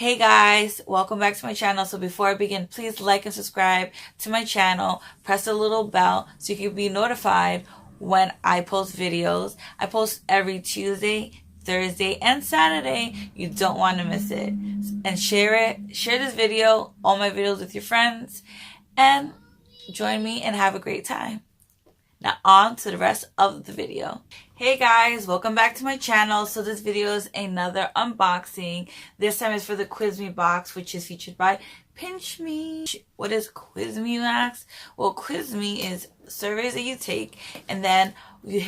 Hey guys, welcome back to my channel. So before I begin, please like and subscribe to my channel. Press the little bell so you can be notified when I post videos. I post every Tuesday, Thursday, and Saturday. You don't want to miss it. And share it. Share this video, all my videos with your friends, and join me and have a great time. Now on to the rest of the video. Hey guys, welcome back to my channel. So this video is another unboxing. This time is for the Qwizme box, which is featured by Pinchme. What is Qwizme, you ask? Well, Qwizme is surveys that you take, and then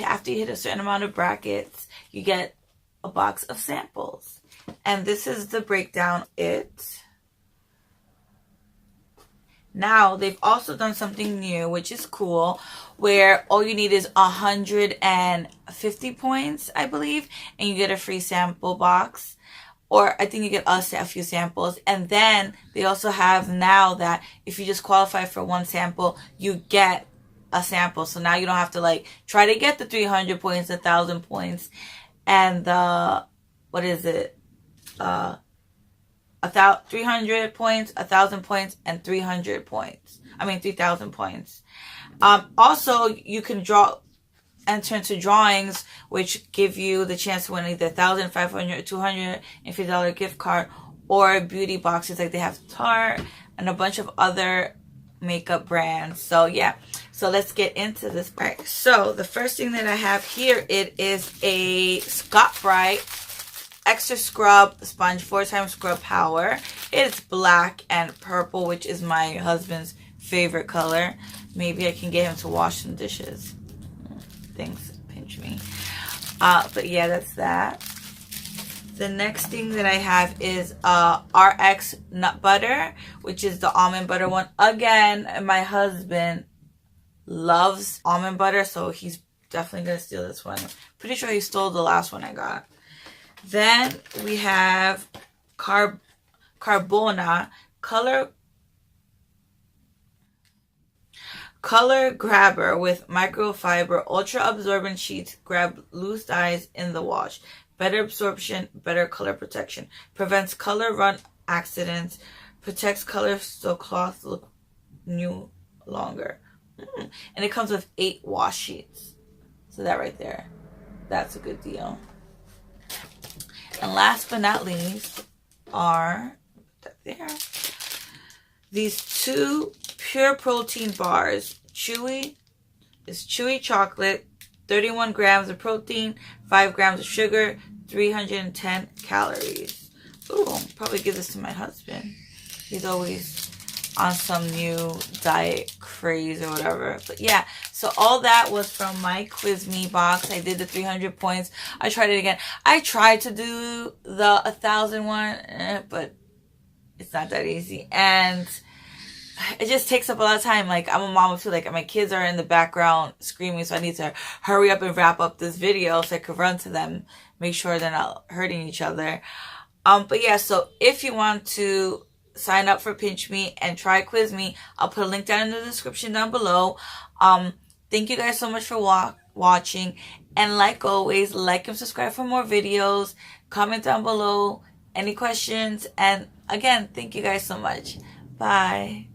after you hit a certain amount of brackets, you get a box of samples. And this is the breakdown. Now, they've also done something new, which is cool, where all you need is 150 points, I believe, and you get a free sample box. Or I think you get a few samples. And then they also have now that if you just qualify for one sample, you get a sample. So now you don't have to try to get the 300 points, 1,000 points, and the, 300 points, 1,000 points, and 300 points. 3,000 points. Also, you can enter into drawings, which give you the chance to win either 1,000, 500, $250 gift card, or beauty boxes like they have Tarte and a bunch of other makeup brands. So yeah, so let's get into this. All right, so the first thing that I have here, it is a Scotch Extra Scrub Sponge 4x Scrub Power. It's black and purple, which is my husband's favorite color. Maybe I can get him to wash some dishes. Thanks, Pinchme. But yeah, that's that. The next thing that I have is RX Nut Butter, which is the almond butter one. Again, my husband loves almond butter, so he's definitely going to steal this one. Pretty sure he stole the last one I got. Then we have Carbona Color Grabber with microfiber ultra absorbent sheets. Grab loose dyes in the wash. Better absorption, better color protection. Prevents color run accidents. Protects color so cloths look new longer. And it comes with 8 wash sheets. So that right there, that's a good deal. And last but not least are these 2 pure protein bars. Chewy chocolate, 31 grams of protein, 5 grams of sugar, 310 calories. Ooh, I'll probably give this to my husband. He's always on some new diet craze or whatever. But yeah, so all that was from my Qwizme box. I did the 300 points. I tried it again. I tried to do the 1,000 one, but it's not that easy. And it just takes up a lot of time. I'm a mom of 2. My kids are in the background screaming, so I need to hurry up and wrap up this video so I could run to them, make sure they're not hurting each other. But yeah, so if you want to sign up for Pinchme and try Qwizme, I'll put a link down in the description down below. Thank you guys so much for watching, and like always, like and subscribe for more videos. Comment down below any questions, and again, thank you guys so much. Bye.